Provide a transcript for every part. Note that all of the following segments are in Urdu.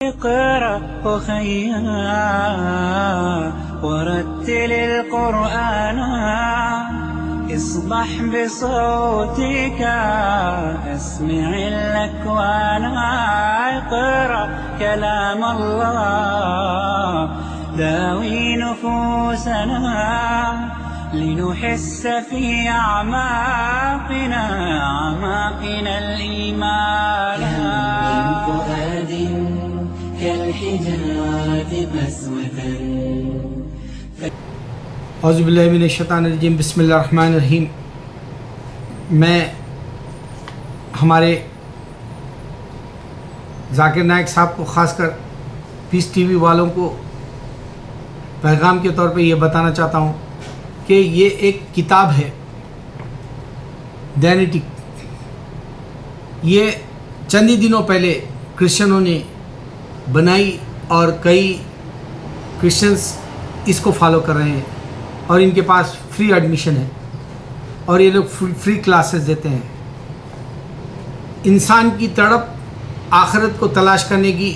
اقرأ أخيا ورتل القرآن اصبح بصوتك اسمع الأكوان اقرأ كلام الله داوي نفوسنا لنحس في أعماقنا الإيمان من فؤاد كالحجارة قسوة. اعوذ باللہ من الشیطان الرجیم. بسم اللہ الرحمن الرحیم. میں ہمارے ذاکر نائک صاحب کو خاص کر پیس ٹی وی والوں کو پیغام کے طور پہ یہ بتانا چاہتا ہوں کہ یہ ایک کتاب ہے ڈائنیٹک. یہ چند ہی دنوں پہلے کرسچنوں نے بنائی اور کئی کرسچنس اس کو فالو کر رہے ہیں اور ان کے پاس فری ایڈمیشن ہے اور یہ لوگ فری کلاسز دیتے ہیں. انسان کی تڑپ آخرت کو تلاش کرنے کی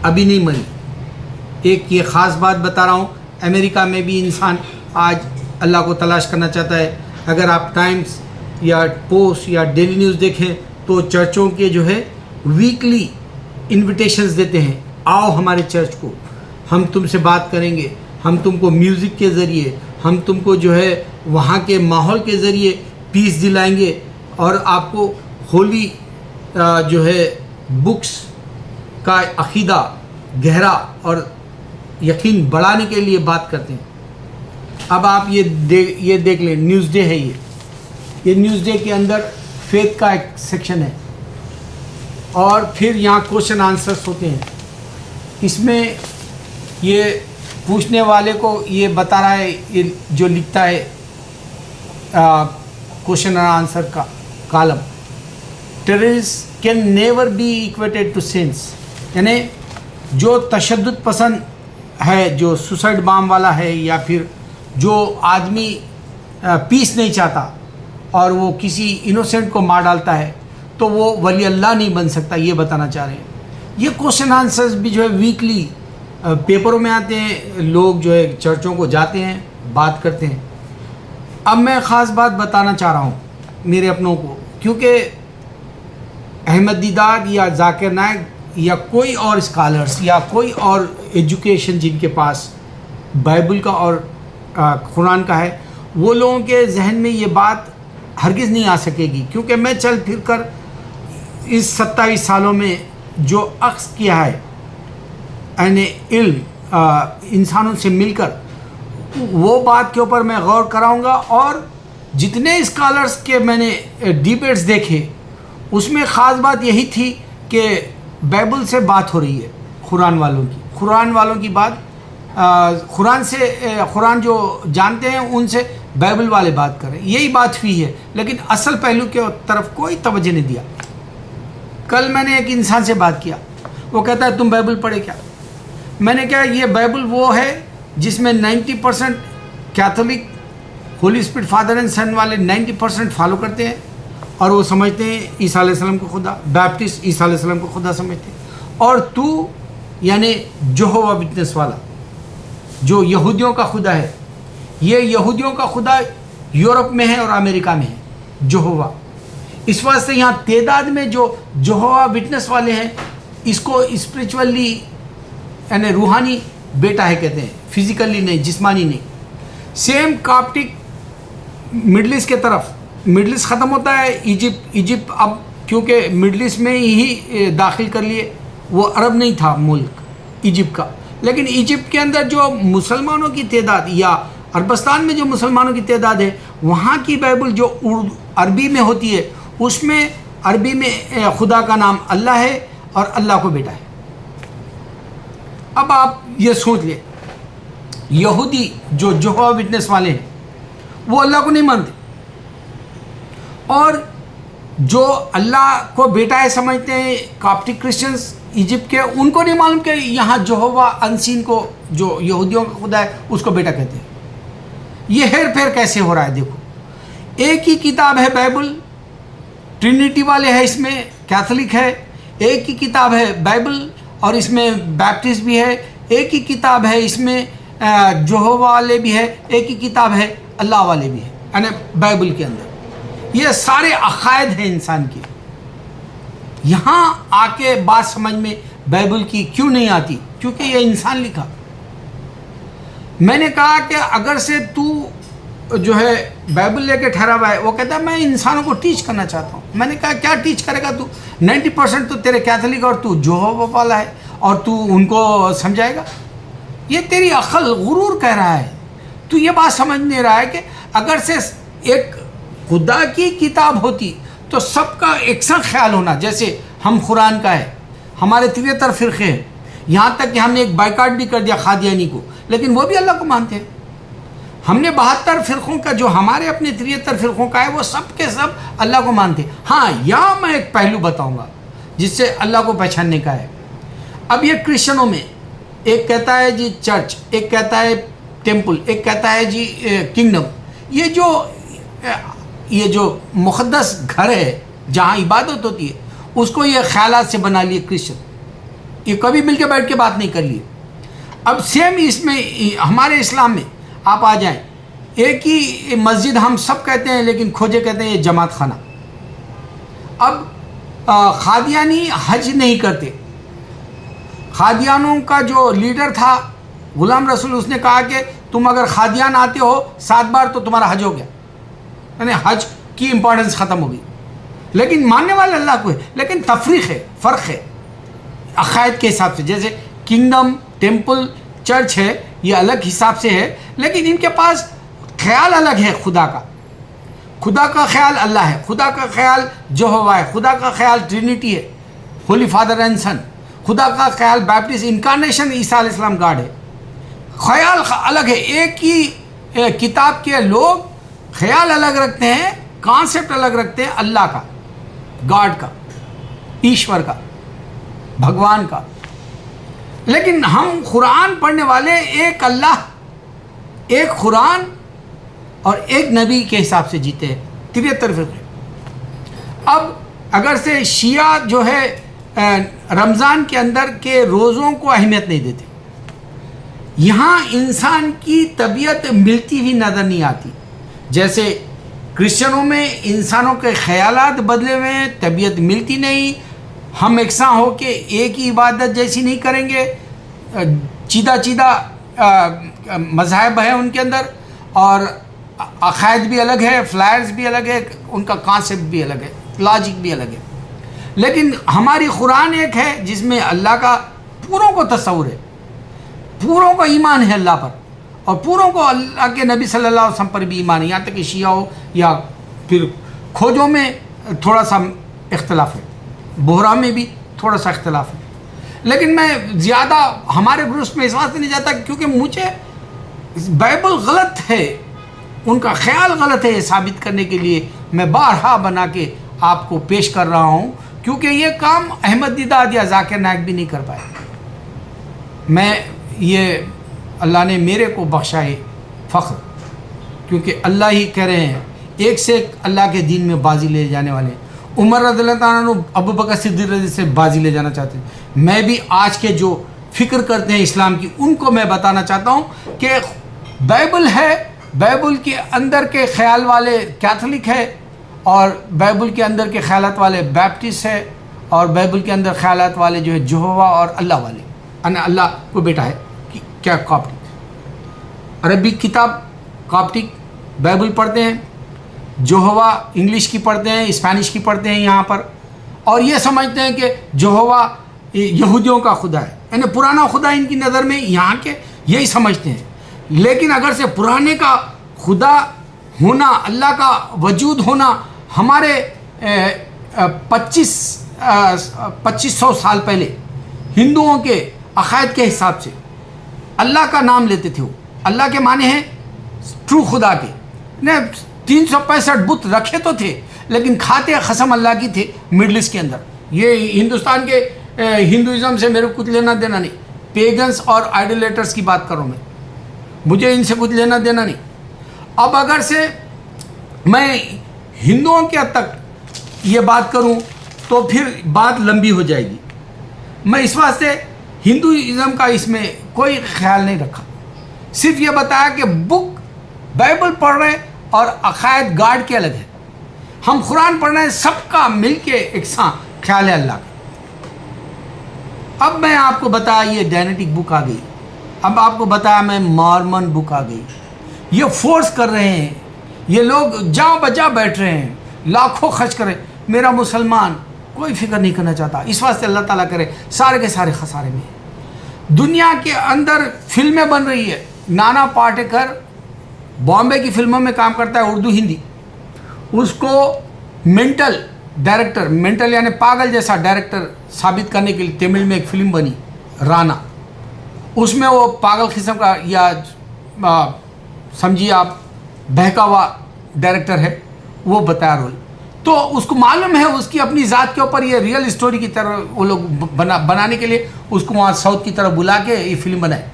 ابھی نہیں مری. ایک یہ خاص بات بتا رہا ہوں، امریکہ میں بھی انسان آج اللہ کو تلاش کرنا چاہتا ہے. اگر آپ ٹائمز یا پوسٹ یا ڈیلی نیوز دیکھیں تو چرچوں کے جو ہے ویکلی انویٹیشنز دیتے ہیں، آؤ ہمارے چرچ کو، ہم تم سے بات کریں گے، ہم تم کو میوزک کے ذریعے، ہم تم کو جو ہے وہاں کے ماحول کے ذریعے پیس دلائیں گے اور آپ کو ہولی جو ہے بکس کا عقیدہ گہرا اور یقین بڑھانے کے لیے بات کرتے ہیں. اب آپ یہ دیکھ لیں، نیوز ڈے ہے یہ نیوز ڈے کے اندر فیتھ کا ایک سیکشن ہے اور پھر یہاں کوشچن آنسرس ہوتے ہیں. اس میں یہ پوچھنے والے کو یہ بتا رہا ہے، یہ جو لکھتا ہے کوشچن اور آنسر کا column, terrorist can never be equated to sense. یعنی جو تشدد پسند ہے، جو سوسائڈ بام والا ہے، یا پھر جو آدمی پیس نہیں چاہتا اور وہ کسی انوسینٹ کو مار ڈالتا ہے تو وہ ولی اللہ نہیں بن سکتا، یہ بتانا چاہ رہے ہیں. یہ کوشچن آنسرز بھی جو ہے ویکلی پیپروں میں آتے ہیں، لوگ جو ہے چرچوں کو جاتے ہیں، بات کرتے ہیں. اب میں خاص بات بتانا چاہ رہا ہوں میرے اپنوں کو، کیونکہ احمد دیدار یا ذاکر نائک یا کوئی اور اسکالرس یا کوئی اور ایجوکیشن جن کے پاس بائبل کا اور قرآن کا ہے، وہ لوگوں کے ذہن میں یہ بات ہرگز نہیں آ سکے گی. کیونکہ میں چل پھر کر اس 27 سالوں میں جو اخذ کیا ہے یعنی علم انسانوں سے مل کر، وہ بات کے اوپر میں غور کراؤں گا. اور جتنے اسکالرس کے میں نے ڈیبیٹس دیکھے اس میں خاص بات یہی تھی کہ بائبل سے بات ہو رہی ہے، قرآن والوں کی بات، قرآن جو جانتے ہیں ان سے بائبل والے بات کریں، یہی بات ہوئی ہے. لیکن اصل پہلو کے طرف کوئی توجہ نہیں دیا. کل میں نے ایک انسان سے بات کیا، وہ کہتا ہے تم بائبل پڑھے کیا؟ میں نے کہا یہ بائبل وہ ہے جس میں 90% Catholic Holy Spirit Father and Son والے 90% فالو کرتے ہیں اور وہ سمجھتے ہیں عیسیٰ علیہ السلام کو خدا، بیپٹسٹ عیسیٰ علیہ السلام کو خدا سمجھتے ہیں. اور تو یعنی جہووا وٹنس والا جو یہودیوں کا خدا ہے، یہ یہودیوں کا خدا یورپ میں ہے اور امریکہ میں ہے جہووا. اس واسطے یہاں تعداد میں جو جہووا وٹنس والے ہیں اس کو اسپریچولی یعنی روحانی بیٹا ہے کہتے ہیں، فزیکلی نہیں، جسمانی نہیں. سیم کاپٹک مڈل ایسٹ کے طرف، مڈل ایسٹ ختم ہوتا ہے ایجپٹ اب کیونکہ مڈل ایسٹ میں ہی داخل کر لیے، وہ عرب نہیں تھا ملک ایجپٹ کا. لیکن ایجپٹ کے اندر جو مسلمانوں کی تعداد یا عربستان میں جو مسلمانوں کی تعداد ہے، وہاں کی بائبل جو عربی میں ہوتی ہے اس میں عربی میں خدا کا نام اللہ ہے اور اللہ کو بیٹا ہے. اب آپ یہ سوچ لیں، یہودی جو جہووا وٹنس والے ہیں وہ اللہ کو نہیں مانتے، اور جو اللہ کو بیٹا ہے سمجھتے ہیں کاپٹک کرسچنز ایجپٹ کے، ان کو نہیں معلوم کہ یہاں جہووا انسین کو جو یہودیوں کا خدا ہے اس کو بیٹا کہتے ہیں. یہ ہیر پھیر کیسے ہو رہا ہے؟ دیکھو، ایک ہی کتاب ہے بائبل، ٹرینیٹی والے ہیں اس میں، کیتھولک ہے، ایک ہی کتاب ہے بائبل اور اس میں بیپٹسٹ بھی ہے، ایک ہی کتاب ہے، اس میں یہوہ والے بھی ہے، ایک ہی کتاب ہے، اللہ والے بھی ہے، یعنی بائبل کے اندر یہ سارے عقائد ہیں انسان کے۔ یہاں آ کے بات سمجھ میں بائبل کی کیوں نہیں آتی؟ کیونکہ یہ انسان لکھا۔ میں نے کہا کہ اگر سے تو جو ہے بائبل لے کے ٹھہرا ہوا ہے، وہ کہتا ہے میں انسانوں کو ٹیچ کرنا چاہتا ہوں۔ میں نے کہا کیا ٹیچ کرے گا تو؟ 90% تو تیرے کیتھولک اور تو یہوہ والا ہے اور تو ان کو سمجھائے گا؟ یہ تیری عقل غرور کہہ رہا ہے۔ تو یہ بات سمجھ نہیں رہا ہے کہ اگر سے ایک خدا کی کتاب ہوتی تو سب کا یکساں خیال ہونا، جیسے ہم قرآن کا ہے، ہمارے 73 فرقے ہیں، یہاں تک کہ ہم نے ایک بائیکاٹ بھی کر دیا قادیانی کو، لیکن وہ بھی اللہ کو مانتے ہیں۔ ہم نے 72 فرقوں کا جو ہمارے اپنے 73 فرقوں کا ہے وہ سب کے سب اللہ کو مانتے ہیں۔ ہاں، یہاں میں ایک پہلو بتاؤں گا جس سے اللہ کو پہچاننے کا ہے۔ اب یہ کرسچنوں میں ایک کہتا ہے جی چرچ، ایک کہتا ہے ٹیمپل، ایک کہتا ہے جی کنگڈم۔ یہ جو مقدس گھر ہے جہاں عبادت ہوتی ہے اس کو یہ خیالات سے بنا لیے کرسچن، یہ کبھی مل کے بیٹھ کے بات نہیں کر لیے۔ اب سیم اس میں ہمارے اسلام میں آپ آ جائیں، ایک ہی مسجد ہم سب کہتے ہیں لیکن کھوجے کہتے ہیں یہ جماعت خانہ۔ اب قادیانی حج نہیں کرتے، قادیانوں کا جو لیڈر تھا غلام رسول، اس نے کہا کہ تم اگر قادیان آتے ہو 7 بار تو تمہارا حج ہو گیا، یعنی حج کی امپورٹنس ختم ہو گئی۔ لیکن ماننے والے اللہ کو ہے، لیکن تفریق ہے، فرق ہے عقائد کے حساب سے۔ جیسے کنگڈم، ٹیمپل، چرچ ہے، یہ الگ حساب سے ہے، لیکن ان کے پاس خیال الگ ہے خدا کا۔ خدا کا خیال اللہ ہے، خدا کا خیال یہوہ ہے، خدا کا خیال ٹرینیٹی ہے، ہولی فادر اینڈ سن، خدا کا خیال بیپٹسٹ انکارنیشن عیسیٰ علیہ السلام گاڈ ہے۔ خیال الگ ہے، ایک ہی کتاب کے لوگ خیال الگ رکھتے ہیں، کانسیپٹ الگ رکھتے ہیں اللہ کا، گاڈ کا، ایشور کا، بھگوان کا۔ لیکن ہم قرآن پڑھنے والے ایک اللہ، ایک قرآن اور ایک نبی کے حساب سے جیتے ہیں، 73 فرقے۔ اب اگر سے شیعہ جو ہے رمضان کے اندر کے روزوں کو اہمیت نہیں دیتے، یہاں انسان کی طبیعت ملتی ہوئی نظر نہیں آتی۔ جیسے کرسچنوں میں انسانوں کے خیالات بدلے ہوئے ہیں، طبیعت ملتی نہیں، ہم یکساں ہو کے ایک ہی عبادت جیسی نہیں کریں گے، چیدہ مذاہب ہیں ان کے اندر، اور عقائد بھی الگ ہے، فلائرز بھی الگ ہے، ان کا کانسیپٹ بھی الگ ہے، لاجک بھی الگ ہے۔ لیکن ہماری قرآن ایک ہے جس میں اللہ کا پوروں کو تصور ہے، پوروں کو ایمان ہے اللہ پر، اور پوروں کو اللہ کے نبی صلی اللہ علیہ وسلم پر بھی ایمان ہے، یہاں تک کہ شیعہ ہو یا پھر کھوجوں میں تھوڑا سا اختلاف ہے، بحرا میں بھی تھوڑا سا اختلاف ہے۔ لیکن میں زیادہ ہمارے گروپس میں اس واسطے نہیں جاتا کیونکہ مجھے بائبل غلط ہے، ان کا خیال غلط ہے، یہ ثابت کرنے کے لیے میں بارہا بنا کے آپ کو پیش کر رہا ہوں، کیونکہ یہ کام احمد دیداد یا ذاکر نائک بھی نہیں کر پائے۔ میں یہ اللہ نے میرے کو بخشا ہے فخر، کیونکہ اللہ ہی کہہ رہے ہیں ایک سے ایک اللہ کے دین میں بازی لے جانے والے ہیں۔ عمر رضی اللہ تعالیٰ عنہ ابو بکر صدیق رضی سے بازی لے جانا چاہتے ہیں۔ میں بھی آج کے جو فکر کرتے ہیں اسلام کی، ان کو میں بتانا چاہتا ہوں کہ بائبل ہے، بائبل کے اندر کے خیال والے کیتھولک ہے، اور بائبل کے اندر کے خیالات والے بیپٹسٹ ہے، اور بائبل کے اندر خیالات والے جو ہے یہوہ اور اللہ والے، یعنی اللہ کو بیٹا ہے کیا کاپٹک، عربک کتاب کاپٹک بائبل پڑھتے ہیں، یہوہ انگلش کی پڑھتے ہیں، اسپینش کی پڑھتے ہیں یہاں پر، اور یہ سمجھتے ہیں کہ یہوہ یہودیوں کا خدا ہے، یعنی پرانا خدا ان کی نظر میں یہاں کے یہی سمجھتے ہیں۔ لیکن اگر سے پرانے کا خدا ہونا، اللہ کا وجود ہونا ہمارے 2500 سال پہلے ہندوؤں کے عقائد کے حساب سے اللہ کا نام لیتے تھے، وہ اللہ کے معنی ہیں ٹرو خدا کے، 365 بت رکھے تو تھے لیکن کھاتے قسم اللہ کی تھے مڈل ایسٹ کے اندر۔ یہ ہندوستان کے ہندوازم سے میرے کچھ لینا دینا نہیں، پیگنس اور آئیڈولیٹرز کی بات کروں مجھے ان سے کچھ لینا دینا نہیں۔ اب اگر سے میں ہندوؤں کے حد تک یہ بات کروں تو پھر بات لمبی ہو جائے گی۔ میں اس واسطے ہندوازم کا اس میں کوئی خیال نہیں رکھا، صرف یہ بتایا کہ بک بائبل پڑھ رہے اور عقائد گاڑ کے الگ ہے، ہم قرآن پڑھ رہے ہیں، سب کا مل کے یکساں خیال ہے اللہ کا۔ اب میں آپ کو بتایا یہ ڈائنیٹک بک آ گئی، اب آپ کو بتایا میں مارمن بک آ گئی، یہ فورس کر رہے ہیں، یہ لوگ جاں بجا بیٹھ رہے ہیں، لاکھوں خرچ کریں، میرا مسلمان کوئی فکر نہیں کرنا چاہتا، اس واسطے اللہ تعالیٰ کرے سارے کے سارے خسارے میں۔ دنیا کے اندر فلمیں بن رہی ہے، نانا پاٹیکر بامبے کی فلموں میں کام کرتا ہے، اردو ہندی، اس کو مینٹل ڈائریکٹر، مینٹل یعنی پاگل جیسا ڈائریکٹر ثابت کرنے کے لیے تمل میں ایک فلم بنی رانا، اس میں وہ پاگل قسم کا یا سمجھیے آپ بہکا ہوا ڈائریکٹر ہے، وہ بتایا رول، تو اس کو معلوم ہے اس کی اپنی ذات کے اوپر یہ ریئل اسٹوری کی طرح وہ لوگ بنانے کے لیے اس کو وہاں ساؤتھ کی طرف بلا کے یہ فلم بنائے،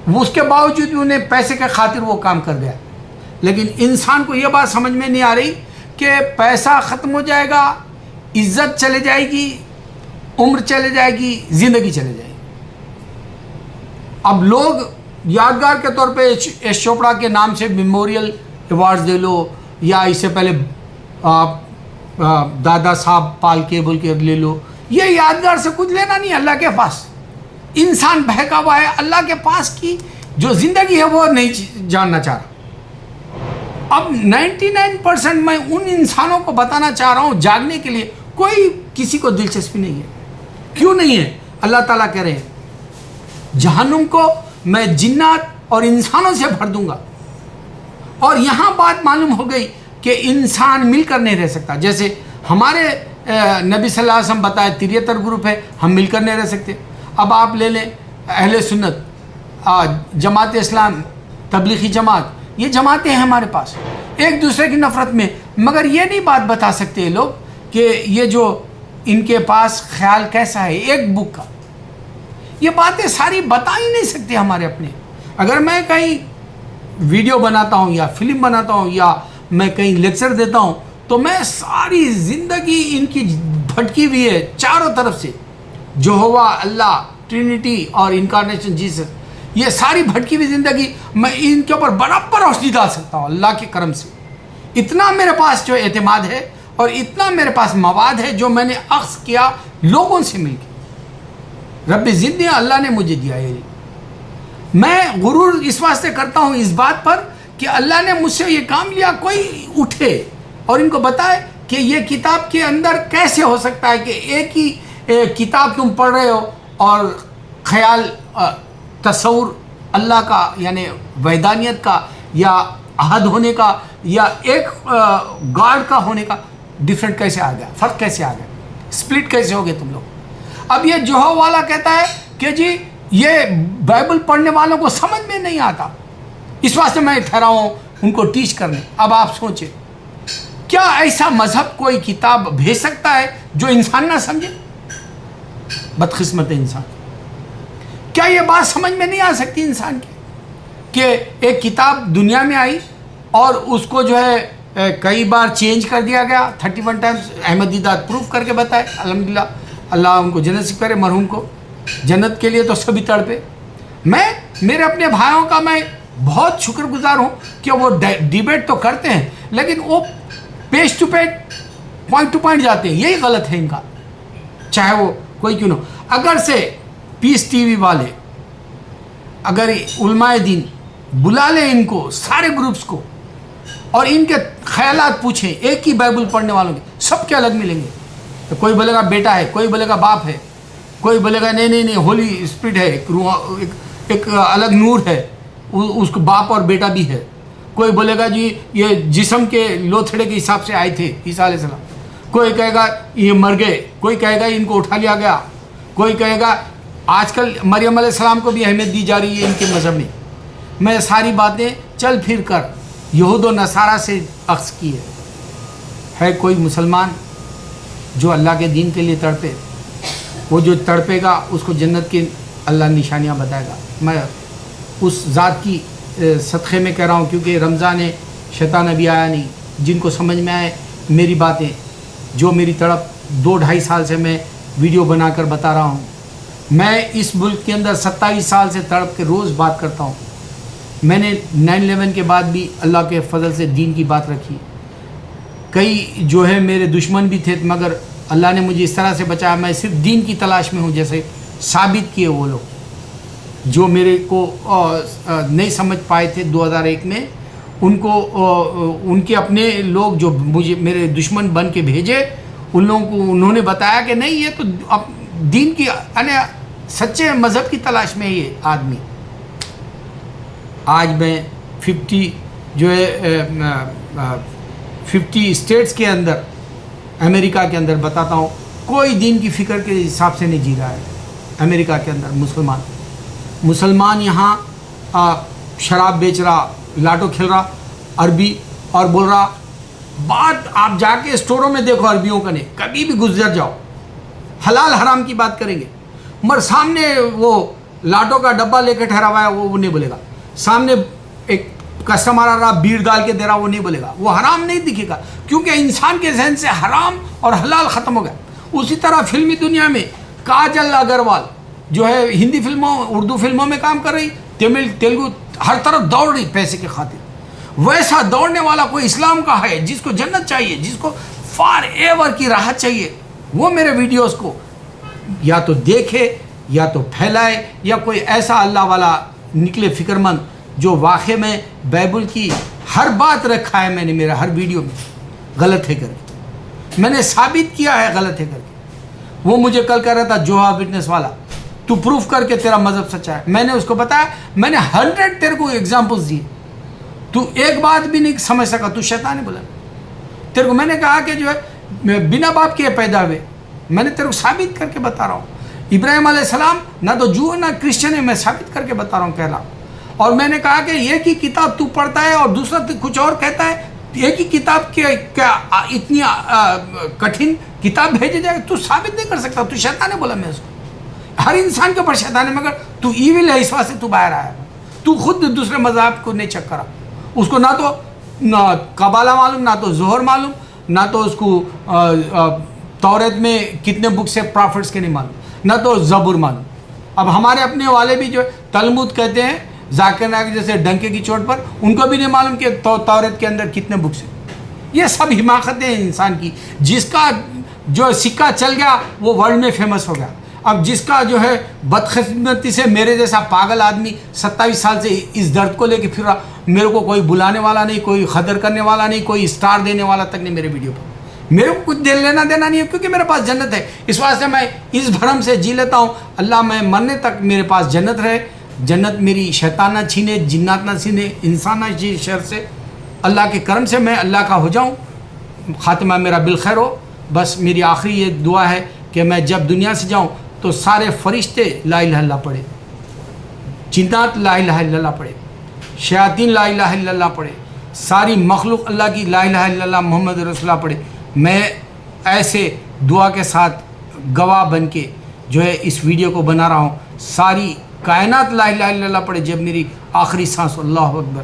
وہ اس کے باوجود بھی انہیں پیسے کے خاطر وہ کام کر گیا۔ لیکن انسان کو یہ بات سمجھ میں نہیں آ رہی کہ پیسہ ختم ہو جائے گا، عزت چلے جائے گی، عمر چلے جائے گی، زندگی چلے جائے گی۔ اب لوگ یادگار کے طور پہ ایش چوپڑا کے نام سے میموریل ایوارڈز دے لو، یا اس سے پہلے دادا صاحب پال کے بول کے لے لو، یہ یادگار سے کچھ لینا نہیں اللہ کے پاس۔ انسان بہکا ہوا ہے، اللہ کے پاس کی جو زندگی ہے وہ نہیں جاننا چاہ رہا۔ اب 99% میں ان انسانوں کو بتانا چاہ رہا ہوں جاگنے کے لیے، کوئی کسی کو دلچسپی نہیں ہے۔ کیوں نہیں ہے؟ اللہ تعالیٰ کہہ رہے ہیں جہنم کو میں جنات اور انسانوں سے بھر دوں گا، اور یہاں بات معلوم ہو گئی کہ انسان مل کر نہیں رہ سکتا۔ جیسے ہمارے نبی صلی اللہ علیہ وسلم بتائے 73 گروپ ہے، ہم مل کر نہیں رہ سکتے۔ اب آپ لے لیں اہل سنت، جماعت اسلام، تبلیغی جماعت، یہ جماعتیں ہیں ہمارے پاس، ایک دوسرے کی نفرت میں، مگر یہ نہیں بات بتا سکتے یہ لوگ کہ یہ جو ان کے پاس خیال کیسا ہے ایک بک کا، یہ باتیں ساری بتا ہی نہیں سکتے ہمارے اپنے۔ اگر میں کہیں ویڈیو بناتا ہوں یا فلم بناتا ہوں یا میں کہیں لیکچر دیتا ہوں تو میں ساری زندگی ان کی بھٹکی ہوئی ہے چاروں طرف سے، یہوہ، اللہ، ٹرینٹی اور انکارنیشن جیسس، یہ ساری بھٹکی ہوئی زندگی میں ان کے اوپر برابر روشنی ڈال سکتا ہوں اللہ کے کرم سے۔ اتنا میرے پاس جو اعتماد ہے اور اتنا میرے پاس مواد ہے جو میں نے اخذ کیا لوگوں سے مل کے، رب زندگی اللہ نے مجھے دیا ہے۔ میں غرور اس واسطے کرتا ہوں اس بات پر کہ اللہ نے مجھ سے یہ کام لیا، کوئی اٹھے اور ان کو بتائے کہ یہ کتاب کے اندر کیسے ہو سکتا ہے کہ ایک ہی کتاب تم پڑھ رہے ہو اور خیال، تصور اللہ کا یعنی وحدانیت کا یا احد ہونے کا یا ایک گاڈ کا ہونے کا ڈفرینٹ کیسے آ گیا، فرق کیسے آ گیا، سپلٹ کیسے ہو گئے تم لوگ۔ اب یہ جوہو والا کہتا ہے کہ جی یہ بائبل پڑھنے والوں کو سمجھ میں نہیں آتا، اس واسطے میں ٹھہرا ہوں ان کو ٹیچ کرنے۔ اب آپ سوچیں کیا ایسا مذہب کوئی کتاب بھیج سکتا ہے جو انسان نہ سمجھے؟ بدقسمت انسان، کیا یہ بات سمجھ میں نہیں آ سکتی انسان کی کہ ایک کتاب دنیا میں آئی اور اس کو جو ہے کئی بار چینج کر دیا گیا، 31 ٹائمز، احمد دیدات پروف کر کے بتائے، الحمدللہ اللہ ان کو جنت سے کرے، مرحوم کو جنت کے لیے تو سبھی تڑپے۔ میں میرے اپنے بھائیوں کا میں بہت شکر گزار ہوں کہ وہ ڈیبیٹ تو کرتے ہیں لیکن وہ page to page, point to point جاتے ہیں، یہی غلط ہے ان کا، چاہے وہ کوئی کیوں نہ ہو۔ اگر سے پیس ٹی وی والے اگر علماء دین بلا لیں ان کو سارے گروپس کو اور ان کے خیالات پوچھیں ایک ہی بائبل پڑھنے والوں کے، سب کے الگ ملیں گے۔ تو کوئی بولے گا بیٹا ہے، کوئی بولے گا باپ ہے، کوئی بولے گا نہیں ہولی اسپرٹ ہے، ایک الگ نور ہے، اس کو باپ اور بیٹا بھی ہے، کوئی بولے گا جی یہ جسم کے لوتھڑے کے حساب سے آئے تھے عیسیٰ علیہ السلام، کوئی کہے گا یہ مر گئے، کوئی کہے گا ان کو اٹھا لیا گیا، کوئی کہے گا آج کل مریم علیہ السلام کو بھی اہمیت دی جا رہی ہے ان کے مذہب میں۔ میں ساری باتیں چل پھر کر یہود و نصارہ سے اخذ کی ہے کوئی مسلمان جو اللہ کے دین کے لیے تڑپے، وہ جو تڑپے گا اس کو جنت کی اللہ نشانیاں بتائے گا۔ میں اس ذات کی صدقے میں کہہ رہا ہوں کیونکہ رمضان ہے، شیطان ابھی آیا نہیں، جن کو سمجھ میں آئے میری باتیں، جو میری تڑپ 2-2.5 سال سے میں ویڈیو بنا کر بتا رہا ہوں، میں اس ملک کے اندر 27 سال سے تڑپ کے روز بات کرتا ہوں. میں نے 9/11 کے بعد بھی اللہ کے فضل سے دین کی بات رکھی. کئی جو ہے میرے دشمن بھی تھے مگر اللہ نے مجھے اس طرح سے بچایا. میں صرف دین کی تلاش میں ہوں، جیسے ثابت کیے وہ لوگ جو میرے کو نہیں سمجھ پائے تھے 2001 میں. ان کو ان کے اپنے لوگ جو مجھے میرے دشمن بن کے بھیجے، ان لوگوں کو انہوں نے بتایا کہ نہیں یہ تو دین کی یعنی سچے مذہب کی تلاش میں یہ آدمی. آج میں 50 جو ہے 50 اسٹیٹس کے اندر امریکہ کے اندر بتاتا ہوں، کوئی دین کی فکر کے حساب سے نہیں جی رہا ہے. امریکہ کے اندر مسلمان یہاں شراب بیچ رہا، لاٹو کھیل رہا، عربی اور بول رہا. بات آپ جا کے اسٹوروں میں دیکھو عربیوں کا نہیں، کبھی بھی گزر جاؤ حلال حرام کی بات کریں گے، مگر سامنے وہ لاٹو کا ڈبہ لے کے ٹھہرا ہوا ہے وہ نہیں بولے گا. سامنے ایک کسٹمر آ رہا بیڑ ڈال کے دے رہا وہ نہیں بولے گا. وہ حرام نہیں دکھے گا کیونکہ انسان کے ذہن سے حرام اور حلال ختم ہو گیا. اسی طرح فلمی دنیا میں کاجل اگروال جو ہے ہندی فلموں اردو فلموں میں کام کر رہی، تمل تیلگو ہر طرف دوڑ رہی پیسے کے خاطر. ویسا دوڑنے والا کوئی اسلام کا ہے جس کو جنت چاہیے، جس کو فار ایور کی راحت چاہیے، وہ میرے ویڈیوز کو یا تو دیکھے یا تو پھیلائے، یا کوئی ایسا اللہ والا نکلے فکر مند جو واقعے میں بائبل کی ہر بات رکھا ہے. میں نے میرا ہر ویڈیو میں غلط ہے کر کے میں نے ثابت کیا ہے غلط ہے کر کے. وہ مجھے کل کہہ رہا تھا جوہا وٹنس والا تو پروف کر کے تیرا مذہب سچا ہے. میں نے اس کو بتایا، میں نے 100 تیرے کو ایگزامپلس دیے، تو ایک بات بھی نہیں سمجھ سکا، تو شیطان بولا. تیرے کو میں نے کہا کہ جو ہے بنا باپ کے پیدا ہوئے، میں نے تیرے کو ثابت کر کے بتا رہا ہوں. ابراہیم علیہ السلام نہ تو جو نہ کرسچن ہے، میں ثابت کر کے بتا رہا ہوں کہہ رہا. اور میں نے کہا کہ ایک ہی کتاب تو پڑھتا ہے اور دوسرا کچھ اور کہتا ہے، ایک ہی کتاب کے کیا اتنی کٹھن کتاب بھیجی جائے، تو ثابت نہیں کر سکتا. تو شیطان نے بولا. میں اس کو ہر انسان کے اوپر شیطان ہے، مگر تو ایول ہے، اس واسطے تو باہر آیا. تو خود دوسرے مذہب کو نہیں چیک کرا. اس کو نہ تو قبالہ معلوم، نہ تو زہر معلوم، نہ تو اس کو توریت میں کتنے بکس سے پرافٹس کے نہیں معلوم، نہ تو زبور معلوم. اب ہمارے اپنے والے بھی جو تلمود کہتے ہیں ذاکر نائک جیسے ڈنکے کی چوٹ پر، ان کو بھی نہیں معلوم کہ توریت کے اندر کتنے بکس ہیں. یہ سب حماقتیں ہیں انسان کی. جس کا جو سکہ چل گیا وہ ورلڈ میں فیمس ہو گیا. اب جس کا جو ہے بدقسمتی سے میرے جیسا پاگل آدمی 27 سال سے اس درد کو لے کے پھر رہا، میرے کو کوئی بلانے والا نہیں، کوئی قدر کرنے والا نہیں، کوئی اسٹار دینے والا تک نہیں میرے ویڈیو پر. میرے کو کچھ لینا دینا نہیں ہے کیونکہ میرے پاس جنت ہے. اس واسطے میں اس بھرم سے جی لیتا ہوں، اللہ میں مرنے تک میرے پاس جنت رہے. جنت میری شیطان نہ چھینے، جنات نہ چھینے، انسان نہ چھینے شر سے. اللہ کے کرم سے میں اللہ کا ہو جاؤں، خاتمہ میرا بالخیر ہو. بس میری آخری یہ دعا ہے کہ میں جب دنیا سے جاؤں تو سارے فرشتے لا الہ الا اللہ پڑھے، جنات لا الہ الا اللہ پڑھے، شیاطین لا الہ الا اللہ پڑھے، ساری مخلوق اللہ کی لا الہ الا اللہ محمد رسول اللہ پڑھے. میں ایسے دعا کے ساتھ گواہ بن کے جو ہے اس ویڈیو کو بنا رہا ہوں. ساری کائنات لا الہ الا اللہ پڑھے جب میری آخری سانس. اللہ اکبر.